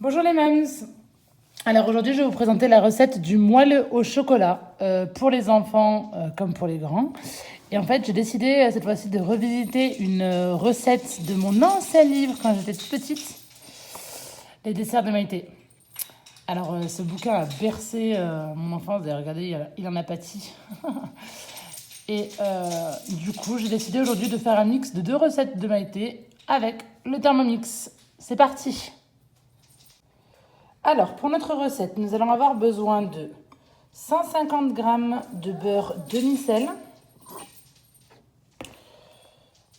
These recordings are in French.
Bonjour les mams. Alors aujourd'hui je vais vous présenter la recette du moelleux au chocolat pour les enfants comme pour les grands. Et en fait j'ai décidé cette fois-ci de revisiter une recette de mon ancien livre quand j'étais toute petite, les desserts de Maïté. Alors ce bouquin a bercé mon enfance, d'ailleurs regardez il en a pâti. Et du coup j'ai décidé aujourd'hui de faire un mix de 2 recettes de Maïté avec le Thermomix. C'est parti! Alors, pour notre recette, nous allons avoir besoin de 150 g de beurre demi-sel,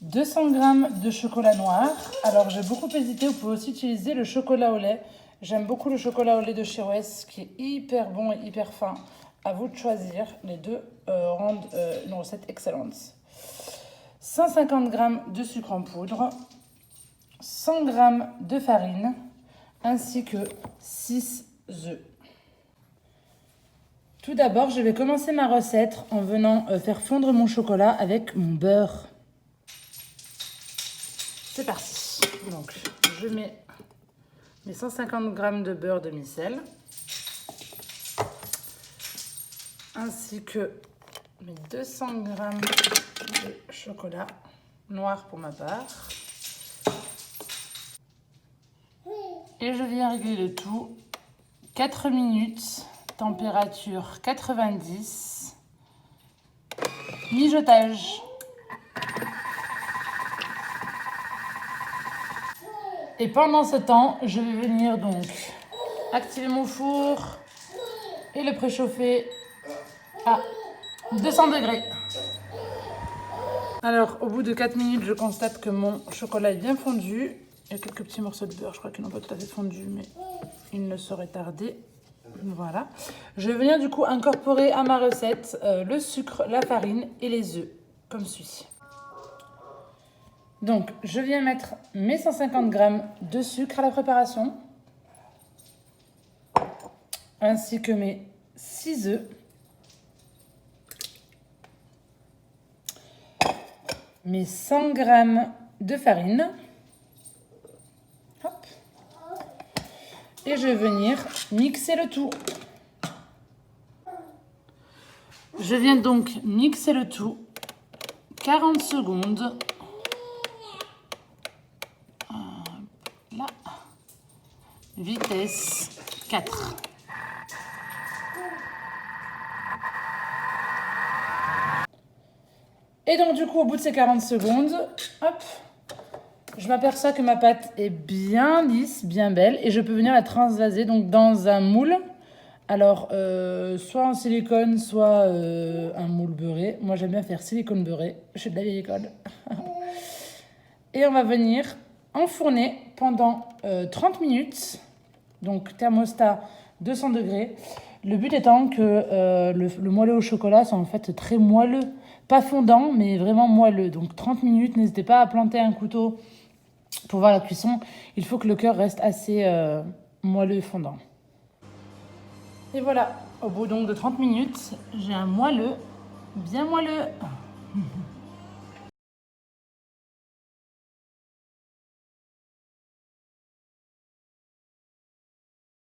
200 g de chocolat noir. Alors, j'ai beaucoup hésité, vous pouvez aussi utiliser le chocolat au lait. J'aime beaucoup le chocolat au lait de chez West, qui est hyper bon et hyper fin. À vous de choisir, les deux rendent une recette excellente. 150 g de sucre en poudre, 100 g de farine, ainsi que 6 œufs. Tout d'abord, je vais commencer ma recette en venant faire fondre mon chocolat avec mon beurre. C'est parti. Donc, je mets mes 150 g de beurre demi-sel, ainsi que mes 200 g de chocolat noir pour ma part. Et je viens régler le tout 4 minutes, température 90, mijotage. Et pendant ce temps, je vais venir donc activer mon four et le préchauffer à 200 degrés. Alors, au bout de 4 minutes, je constate que mon chocolat est bien fondu. Il y a quelques petits morceaux de beurre, je crois qu'ils n'ont pas tout à fait fondu, mais il ne saurait tarder. Voilà. Je vais venir du coup incorporer à ma recette le sucre, la farine et les œufs, comme suit. Donc, je viens mettre mes 150 g de sucre à la préparation, ainsi que mes 6 œufs, mes 100 g de farine. Hop. Et je vais venir mixer le tout. Je viens donc mixer le tout 40 secondes. Là. Vitesse 4. Et donc du coup, au bout de ces 40 secondes, hop, je m'aperçois que ma pâte est bien lisse, bien belle, et je peux venir la transvaser donc dans un moule. Alors, soit en silicone, soit un moule beurré. Moi, j'aime bien faire silicone beurré. Je suis de la vieille école. Et on va venir enfourner pendant 30 minutes. Donc, thermostat 200 degrés. Le but étant que le moelleux au chocolat soit en fait très moelleux. Pas fondant, mais vraiment moelleux. Donc, 30 minutes. N'hésitez pas à planter un couteau pour voir la cuisson. Il faut que le cœur reste assez moelleux et fondant. Et voilà, au bout donc de 30 minutes, j'ai un moelleux, bien moelleux.